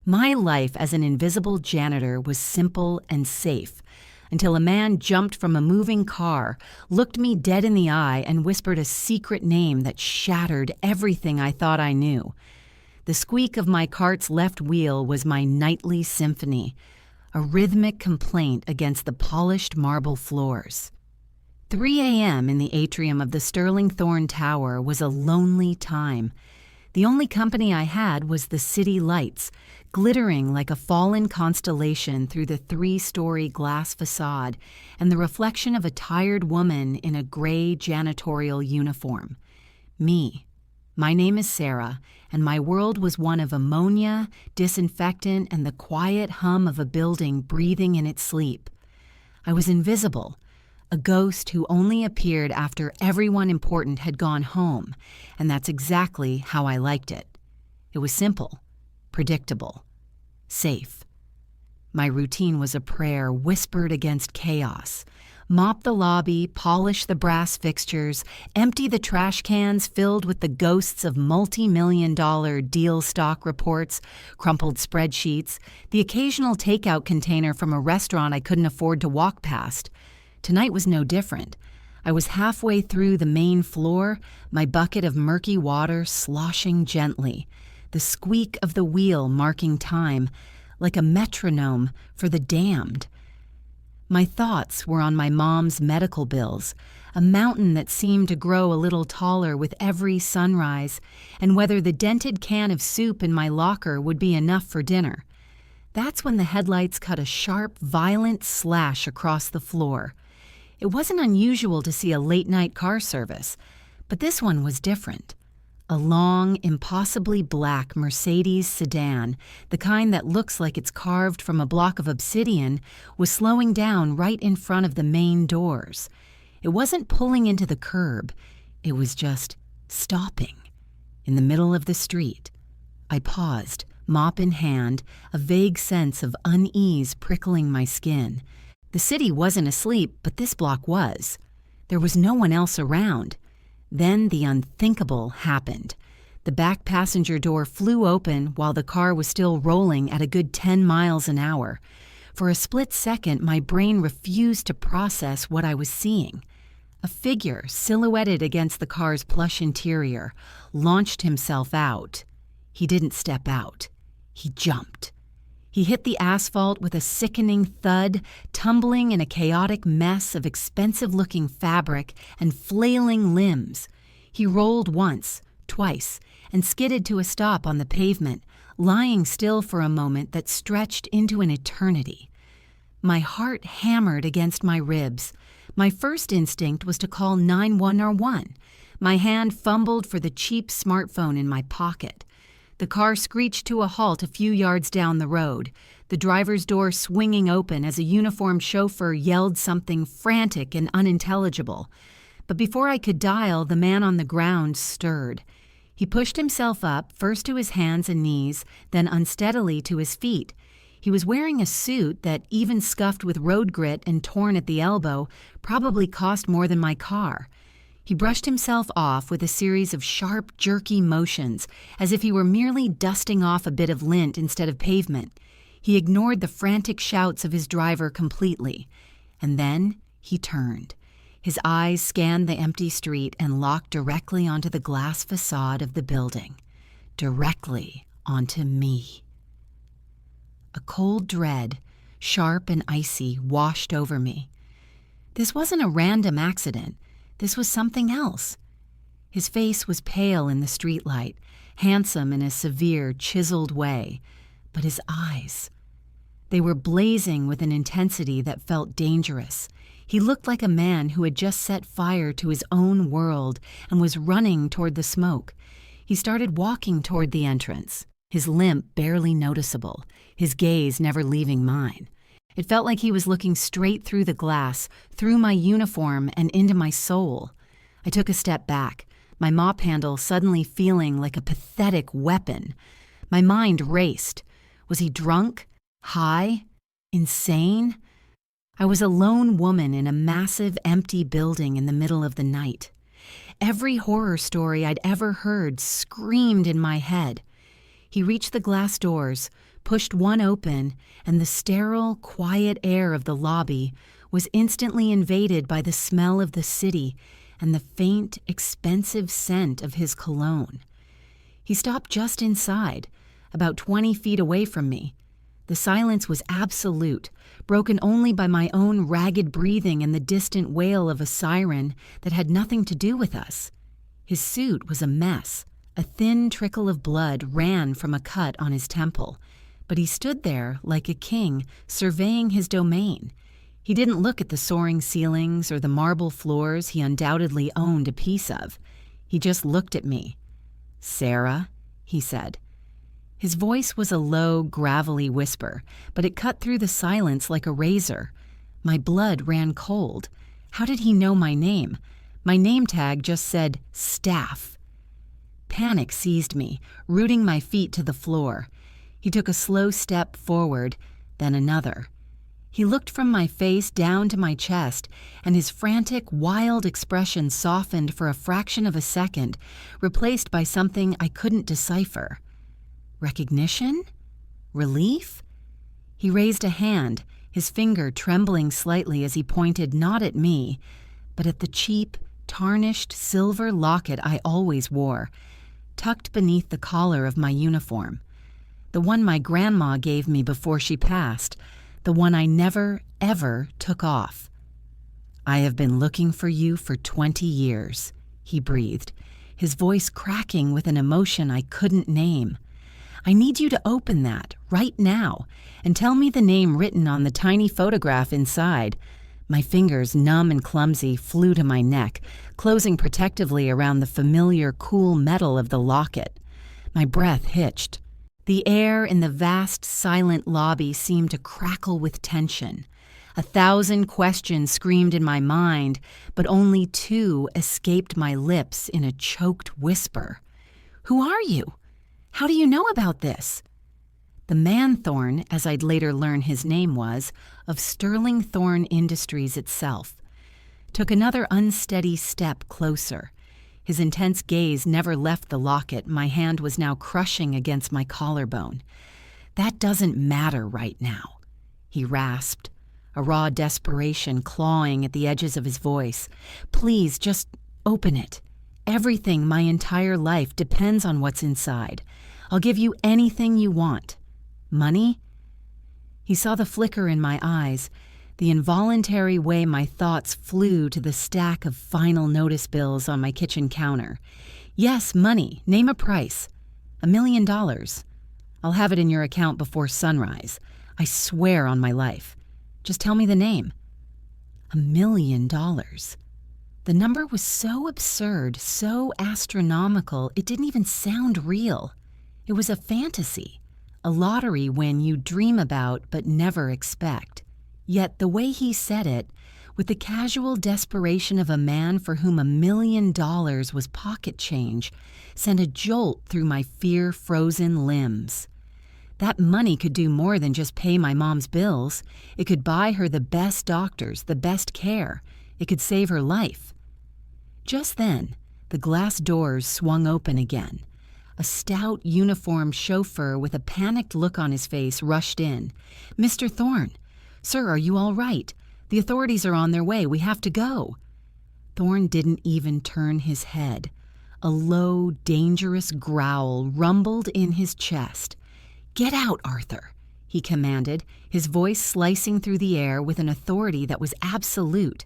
My life as an invisible janitor was simple and safe, until a man jumped from a moving car, looked me dead in the eye, and whispered a secret name that shattered everything I thought I knew. The squeak of my cart's left wheel was my nightly symphony, a rhythmic complaint against the polished marble floors. 3 a.m. in the atrium of the Sterling Thorn Tower was a lonely time. The only company I had was the city lights, glittering like a fallen constellation through the 3-story glass facade, and the reflection of a tired woman in a gray janitorial uniform. Me. My name is Sarah, and my world was one of ammonia, disinfectant, and the quiet hum of a building breathing in its sleep. I was invisible, a ghost who only appeared after everyone important had gone home, and that's exactly how I liked it. It was simple, predictable, safe. My routine was a prayer whispered against chaos. Mop the lobby, polish the brass fixtures, empty the trash cans filled with the ghosts of multi-million-dollar deal stock reports, crumpled spreadsheets, the occasional takeout container from a restaurant I couldn't afford to walk past. Tonight was no different. I was halfway through the main floor, my bucket of murky water sloshing gently, the squeak of the wheel marking time, like a metronome for the damned. My thoughts were on my mom's medical bills, a mountain that seemed to grow a little taller with every sunrise, and whether the dented can of soup in my locker would be enough for dinner. That's when the headlights cut a sharp, violent slash across the floor. It wasn't unusual to see a late-night car service, but this one was different. A long, impossibly black Mercedes sedan, the kind that looks like it's carved from a block of obsidian, was slowing down right in front of the main doors. It wasn't pulling into the curb. It was just stopping. In the middle of the street. I paused, mop in hand, a vague sense of unease prickling my skin. The city wasn't asleep, but this block was. There was no one else around. Then the unthinkable happened. The back passenger door flew open while the car was still rolling at a good 10 miles an hour. For a split second, my brain refused to process what I was seeing. A figure, silhouetted against the car's plush interior, launched himself out. He didn't step out. He jumped. He hit the asphalt with a sickening thud, tumbling in a chaotic mess of expensive-looking fabric and flailing limbs. He rolled once, twice, and skidded to a stop on the pavement, lying still for a moment that stretched into an eternity. My heart hammered against my ribs. My first instinct was to call 911. My hand fumbled for the cheap smartphone in my pocket. The car screeched to a halt a few yards down the road, the driver's door swinging open as a uniformed chauffeur yelled something frantic and unintelligible. But before I could dial, the man on the ground stirred. He pushed himself up, first to his hands and knees, then unsteadily to his feet. He was wearing a suit that, even scuffed with road grit and torn at the elbow, probably cost more than my car. He brushed himself off with a series of sharp, jerky motions, as if he were merely dusting off a bit of lint instead of pavement. He ignored the frantic shouts of his driver completely. And then he turned. His eyes scanned the empty street and locked directly onto the glass facade of the building. Directly onto me. A cold dread, sharp and icy, washed over me. This wasn't a random accident. This was something else. His face was pale in the streetlight, handsome in a severe, chiseled way. But his eyes, they were blazing with an intensity that felt dangerous. He looked like a man who had just set fire to his own world and was running toward the smoke. He started walking toward the entrance, his limp barely noticeable, his gaze never leaving mine. It felt like he was looking straight through the glass, through my uniform, and into my soul. I took a step back, my mop handle suddenly feeling like a pathetic weapon. My mind raced. Was he drunk? High? Insane? I was a lone woman in a massive, empty building in the middle of the night. Every horror story I'd ever heard screamed in my head. He reached the glass doors, pushed one open, and the sterile, quiet air of the lobby was instantly invaded by the smell of the city and the faint, expensive scent of his cologne. He stopped just inside, about 20 feet away from me. The silence was absolute, broken only by my own ragged breathing and the distant wail of a siren that had nothing to do with us. His suit was a mess. A thin trickle of blood ran from a cut on his temple, but he stood there like a king, surveying his domain. He didn't look at the soaring ceilings or the marble floors he undoubtedly owned a piece of. He just looked at me. "Sarah," he said. His voice was a low, gravelly whisper, but it cut through the silence like a razor. My blood ran cold. How did he know my name? My name tag just said staff. Panic seized me, rooting my feet to the floor. He took a slow step forward, then another. He looked from my face down to my chest, and his frantic, wild expression softened for a fraction of a second, replaced by something I couldn't decipher. Recognition? Relief? He raised a hand, his finger trembling slightly as he pointed not at me, but at the cheap, tarnished silver locket I always wore, tucked beneath the collar of my uniform. The one my grandma gave me before she passed, the one I never, ever took off. "I have been looking for you for 20 years, he breathed, his voice cracking with an emotion I couldn't name. "I need you to open that, right now, and tell me the name written on the tiny photograph inside." My fingers, numb and clumsy, flew to my neck, closing protectively around the familiar, cool metal of the locket. My breath hitched. The air in the vast, silent lobby seemed to crackle with tension. 1,000 questions screamed in my mind, but only 2 escaped my lips in a choked whisper. "Who are you? How do you know about this?" The man Thorne, as I'd later learn his name was, of Sterling Thorne Industries itself, took another unsteady step closer. His intense gaze never left the locket my hand was now crushing against my collarbone. "That doesn't matter right now," he rasped, a raw desperation clawing at the edges of his voice. "Please, just open it. Everything my entire life depends on what's inside. I'll give you anything you want. Money?" He saw the flicker in my eyes, the involuntary way my thoughts flew to the stack of final notice bills on my kitchen counter. "Yes, money. Name a price. $1 million. I'll have it in your account before sunrise. I swear on my life. Just tell me the name." $1 million. The number was so absurd, so astronomical, it didn't even sound real. It was a fantasy, a lottery win you dream about but never expect. Yet the way he said it, with the casual desperation of a man for whom $1 million was pocket change, sent a jolt through my fear-frozen limbs. That money could do more than just pay my mom's bills. It could buy her the best doctors, the best care. It could save her life. Just then, the glass doors swung open again. A stout, uniformed chauffeur with a panicked look on his face rushed in. "Mr. Thorne, sir, are you all right? The authorities are on their way. We have to go." Thorne didn't even turn his head. A low, dangerous growl rumbled in his chest. "Get out, Arthur," he commanded, his voice slicing through the air with an authority that was absolute.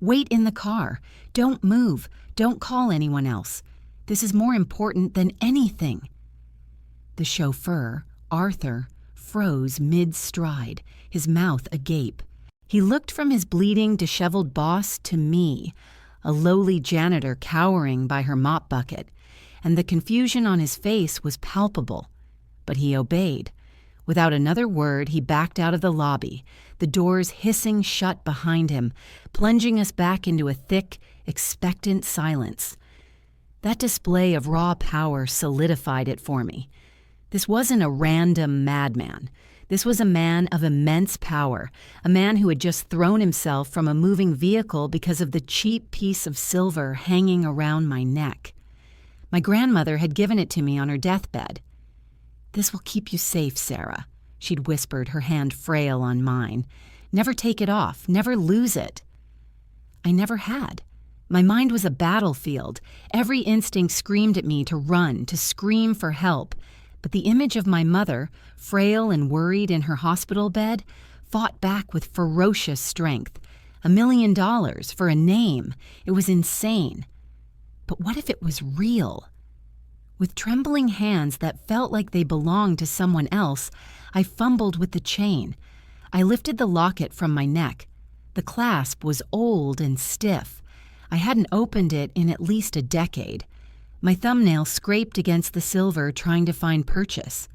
"Wait in the car. Don't move. Don't call anyone else. This is more important than anything." The chauffeur, Arthur, froze mid-stride, his mouth agape. He looked from his bleeding, disheveled boss to me, a lowly janitor cowering by her mop bucket, and the confusion on his face was palpable. But he obeyed. Without another word, he backed out of the lobby, the doors hissing shut behind him, plunging us back into a thick, expectant silence. That display of raw power solidified it for me. This wasn't a random madman. This was a man of immense power, a man who had just thrown himself from a moving vehicle because of the cheap piece of silver hanging around my neck. My grandmother had given it to me on her deathbed. "This will keep you safe, Sarah," she'd whispered, her hand frail on mine. Never take it off, never lose it. I never had. My mind was a battlefield. Every instinct screamed at me to run, to scream for help. But the image of my mother, frail and worried in her hospital bed, fought back with ferocious strength. $1 million for a name. It was insane. But what if it was real? With trembling hands that felt like they belonged to someone else, I fumbled with the chain. I lifted the locket from my neck. The clasp was old and stiff. I hadn't opened it in at least a decade. My thumbnail scraped against the silver, trying to find purchase.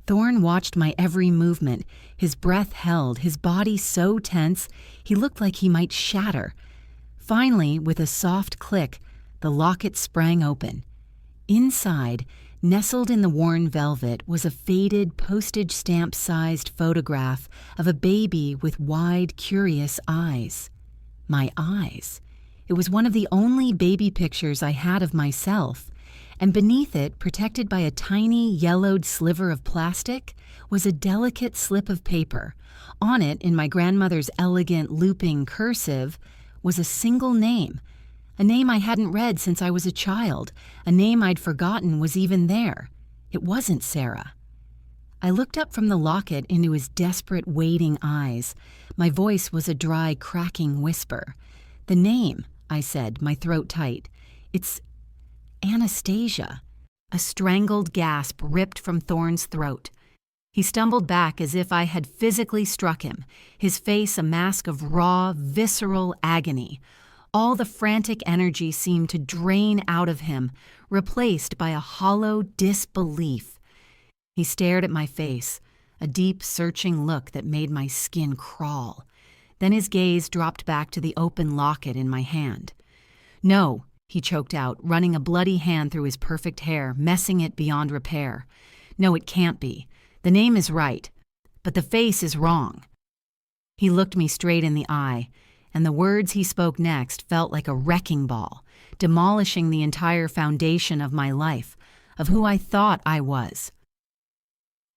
Thorne watched my every movement, his breath held, his body so tense he looked like he might shatter. Finally, with a soft click, the locket sprang open. Inside, nestled in the worn velvet, was a faded, postage stamp-sized photograph of a baby with wide, curious eyes. My eyes. It was one of the only baby pictures I had of myself, and beneath it, protected by a tiny, yellowed sliver of plastic, was a delicate slip of paper. On it, in my grandmother's elegant, looping cursive, was a single name, a name I hadn't read since I was a child, a name I'd forgotten was even there. It wasn't Sarah. I looked up from the locket into his desperate, waiting eyes. My voice was a dry, cracking whisper. "The name," I said, my throat tight. "It's Anastasia." A strangled gasp ripped from Thorne's throat. He stumbled back as if I had physically struck him, his face a mask of raw, visceral agony. All the frantic energy seemed to drain out of him, replaced by a hollow disbelief. He stared at my face, a deep, searching look that made my skin crawl. Then his gaze dropped back to the open locket in my hand. "No," he choked out, running a bloody hand through his perfect hair, messing it beyond repair. "No, it can't be. The name is right, but the face is wrong." He looked me straight in the eye, and the words he spoke next felt like a wrecking ball, demolishing the entire foundation of my life, of who I thought I was.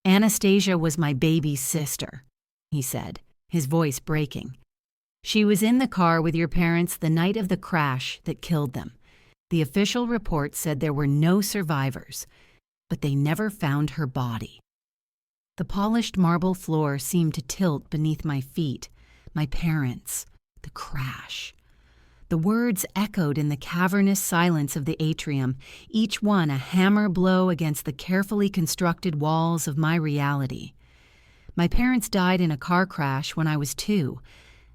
"Anastasia was my baby sister," he said, his voice breaking. "She was in the car with your parents the night of the crash that killed them. The official report said there were no survivors, but they never found her body." The polished marble floor seemed to tilt beneath my feet. My parents, the crash. The words echoed in the cavernous silence of the atrium, each one a hammer blow against the carefully constructed walls of my reality. My parents died in a car crash when I was 2.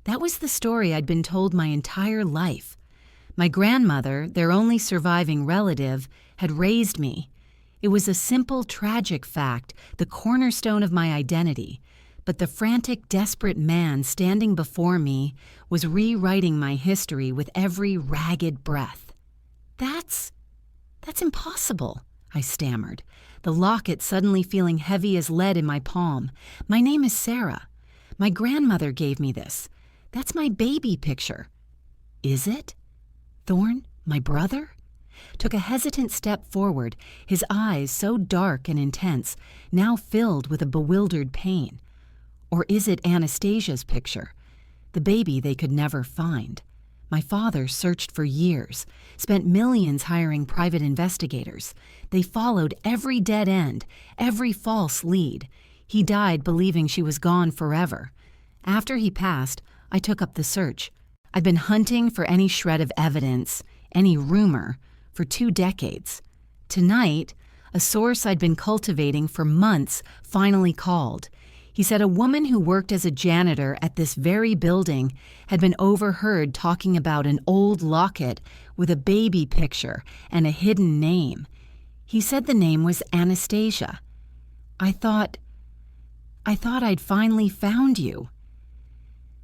That was the story I'd been told my entire life. My grandmother, their only surviving relative, had raised me. It was a simple, tragic fact, the cornerstone of my identity. But the frantic, desperate man standing before me was rewriting my history with every ragged breath. That's impossible," I stammered, the locket suddenly feeling heavy as lead in my palm. "My name is Sarah. My grandmother gave me this. That's my baby picture." "Is it? Thorne, my brother?" Took a hesitant step forward, his eyes so dark and intense, now filled with a bewildered pain. Or is it Anastasia's picture? The baby they could never find. My father searched for years, spent millions hiring private investigators. They followed every dead end, every false lead. He died believing she was gone forever. After he passed, I took up the search. I'd been hunting for any shred of evidence, any rumor, for 2 decades. Tonight, a source I'd been cultivating for months finally called. He said a woman who worked as a janitor at this very building had been overheard talking about an old locket with a baby picture and a hidden name. He said the name was Anastasia. I thought I'd finally found you."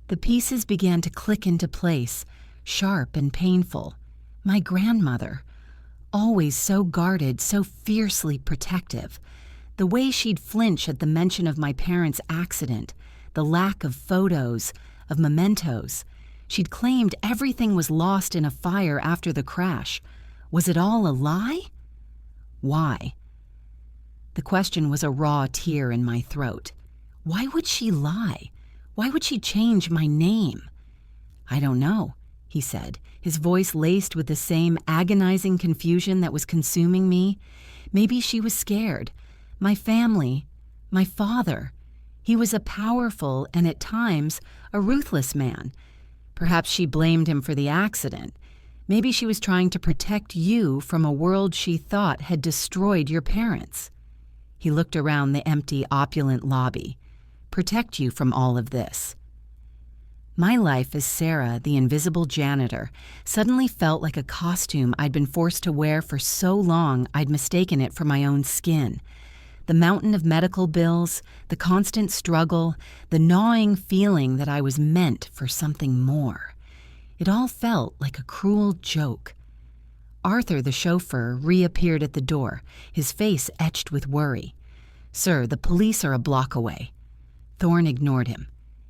The pieces began to click into place, sharp and painful. My grandmother, always so guarded, so fiercely protective. The way she'd flinch at the mention of my parents' accident, the lack of photos, of mementos. She'd claimed everything was lost in a fire after the crash. Was it all a lie? Why? The question was a raw tear in my throat. Why would she lie? Why would she change my name? I don't know, he said, his voice laced with the same agonizing confusion that was consuming me. Maybe she was scared. My family, my father. He was a powerful and at times a ruthless man. Perhaps she blamed him for the accident. Maybe she was trying to protect you from a world she thought had destroyed your parents. He looked around the empty, opulent lobby. Protect you from all of this. My life as Sarah, the invisible janitor, suddenly felt like a costume I'd been forced to wear for so long I'd mistaken it for my own skin. The mountain of medical bills, the constant struggle, the gnawing feeling that I was meant for something more. It all felt like a cruel joke. Arthur, the chauffeur, reappeared at the door, his face etched with worry. "Sir, the police are a block away." Thorne ignored him.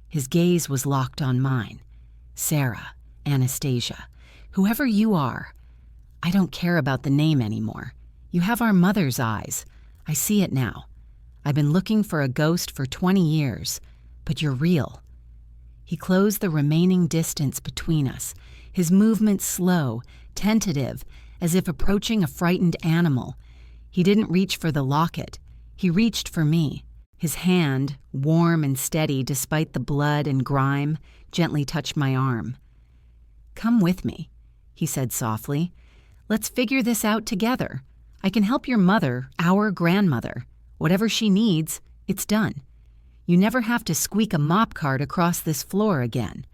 His gaze was locked on mine. "Sarah, Anastasia, whoever you are, I don't care about the name anymore. You have our mother's eyes. I see it now. I've been looking for a ghost for 20 years, but you're real." He closed the remaining distance between us, his movement slow, tentative, as if approaching a frightened animal. He didn't reach for the locket. He reached for me. His hand, warm and steady despite the blood and grime, gently touched my arm. "Come with me," he said softly. "Let's figure this out together. I can help your mother, our grandmother. Whatever she needs, it's done. You never have to squeak a mop cart across this floor again."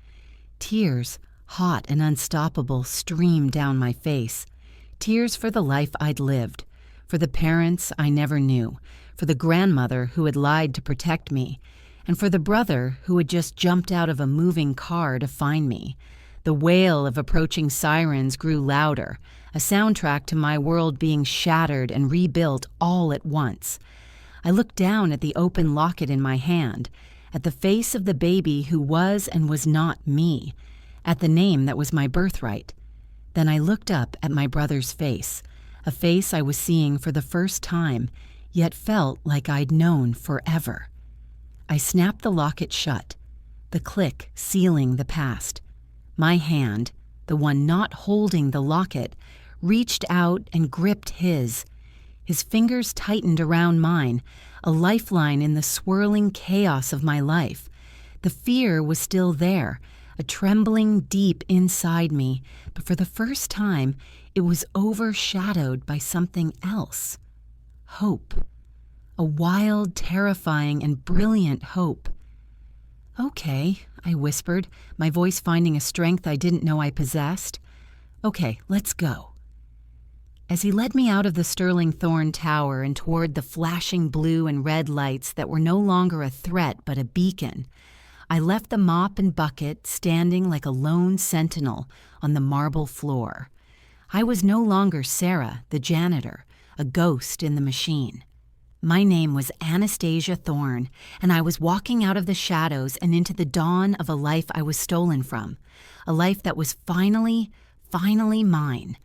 Tears, hot and unstoppable, streamed down my face. Tears for the life I'd lived, for the parents I never knew, for the grandmother who had lied to protect me, and for the brother who had just jumped out of a moving car to find me. The wail of approaching sirens grew louder, a soundtrack to my world being shattered and rebuilt all at once. I looked down at the open locket in my hand, at the face of the baby who was and was not me, at the name that was my birthright. Then I looked up at my brother's face, a face I was seeing for the first time, yet felt like I'd known forever. I snapped the locket shut, the click sealing the past. My hand, the one not holding the locket, reached out and gripped his. His fingers tightened around mine, a lifeline in the swirling chaos of my life. The fear was still there, a trembling deep inside me, but for the first time, it was overshadowed by something else. Hope. A wild, terrifying, and brilliant hope. "Okay," I whispered, my voice finding a strength I didn't know I possessed. "Okay, let's go." As he led me out of the Sterling Thorn Tower and toward the flashing blue and red lights that were no longer a threat but a beacon, I left the mop and bucket standing like a lone sentinel on the marble floor. I was no longer Sarah, the janitor, a ghost in the machine. My name was Anastasia Thorne, and I was walking out of the shadows and into the dawn of a life I was stolen from, a life that was finally mine.